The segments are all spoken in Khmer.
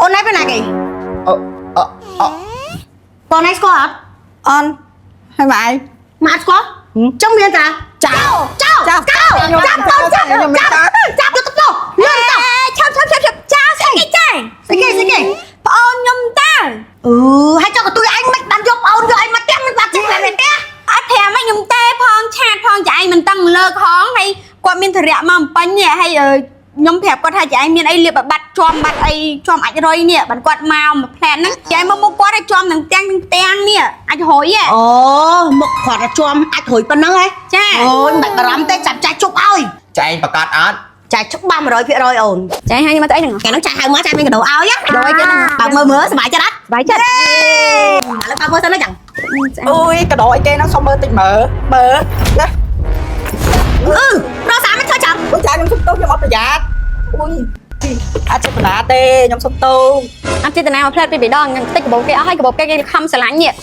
អូនណៃពេលណាគេបងណៃស្គាល់អត់អូនហើយម៉ែម៉ាក់ស្គាល់ចង់មានតាចៅចាប់ទៅលឿនទៅឆាប់ចៅស្អីគេស្អីគេប្អូនខ្ញុំតាហើយចង់កទួយអញមិនបានយកប្អូនយកអញមកទាំងមិនបានចេញតែផ្ទះអត់ប្រាំឲ្យខ្ញុំទេផងឆាតផងចាឯងមិនតឹងលើកហងហើយគាត់មានធរៈមកបំពេញនេះហើយខ្ញុំប្រាប់គាត់ថាចាឯងមានអីលៀបបាត់ជាប់បាត់អីជាប់អាចរុយនេះបានគាត់មកផ្លែតហ្នឹងចាឯងមកមុខគាត់ឲ្យជាប់នឹងទាំងនេះអាចរុយអូមុខគាត់ឲ្យជាប់អាចរុយប៉ុណ្ណឹងហ៎ចាអូយមិនបារម្ភទេចាប់ចាស់ជប់ឲ្យចាឯងប្រកាសអត់ចាស់ជប់បាន 100% អូនចាឯងហើយមកទៅអីហ្នឹងកាលនោះចាស់ហៅមកចាស់មានកដោឲ្យដោឲ្យគេហ្នឹងបើមើលសប្បាយចិត្តអត់សប្បាយចិត្តឥឡូវបើមើលសិនទៅចឹងអូយកដោឲ្យគេហ្នឹងសុំមើលតិចមើលណារកសាមិនធ្វើចាំចាខ្ញុំសុំទោសខ្ញុំអត់ប្រយ័ត្នអូយអត់ចេតនាទេខ្ញុំសុំទោសអត់ចេតនាមកផ្លែតពីដងខ្ញុំតិចកបោកគេអស់ហើយកបោកគេខំស្រឡាញ់នេះ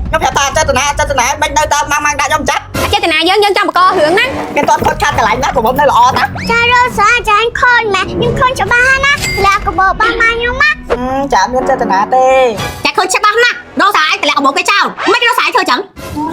ខ្ញុំប្រាប់ថាចេតនាមិននៅតាមម៉ាំដាក់ខ្ញុំចាត់ចេតនាយើងចង់បករឿងហ្នឹងគេតន់ខត់ខាត់កន្លែងណាក៏ខ្ញុំនៅល្អតាចារស់សាចាញ់ខូនម៉ែខ្ញុំខូនច្បាស់ណាលាកបោបានម៉ាខ្ញុំមកចាមានចេតនាទេចាខូនច្បាស់ណារស់សាឯងតម្លាក់កបោគេចោលមិនរស់សាឯងធ្វើចឹង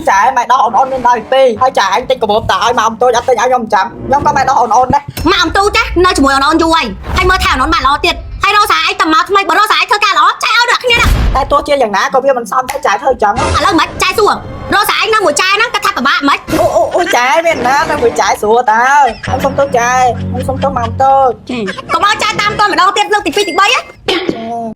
ចាម៉ែដោះអូនមានដល់ពីហើយចាឯងតិចកបោតើឲ្យមកអំទូចអត់ទិញឲ្យខ្ញុំចាំខ្ញុំក៏ម៉ែដោះអូនដែរមកអំទូចនៅជាមួយអូនយូរហើយមើលថែអូនបានល្អទៀតហើយរស់សាឯងតមកថ្មីបើរស់សាឯងធ្វើការល្អចែឲ្យដល់គ្នាណាតែទោះជាយ៉ាងណាក៏វាមិនសមដែរចាធ្វើចឹងឥឡូវមិនចែសួររស់សាឯងនៅមួយចែហ្នឹងគាត់ថាពិបាកមិនអូចាមានណានៅមួយចាស្រួលតើខ្ញុំសុំទោសចាខ្ញុំសុំទោសមកអំទូចកុំឲ្យចែតាមតម្ដងទៀតលើកទី2ទី3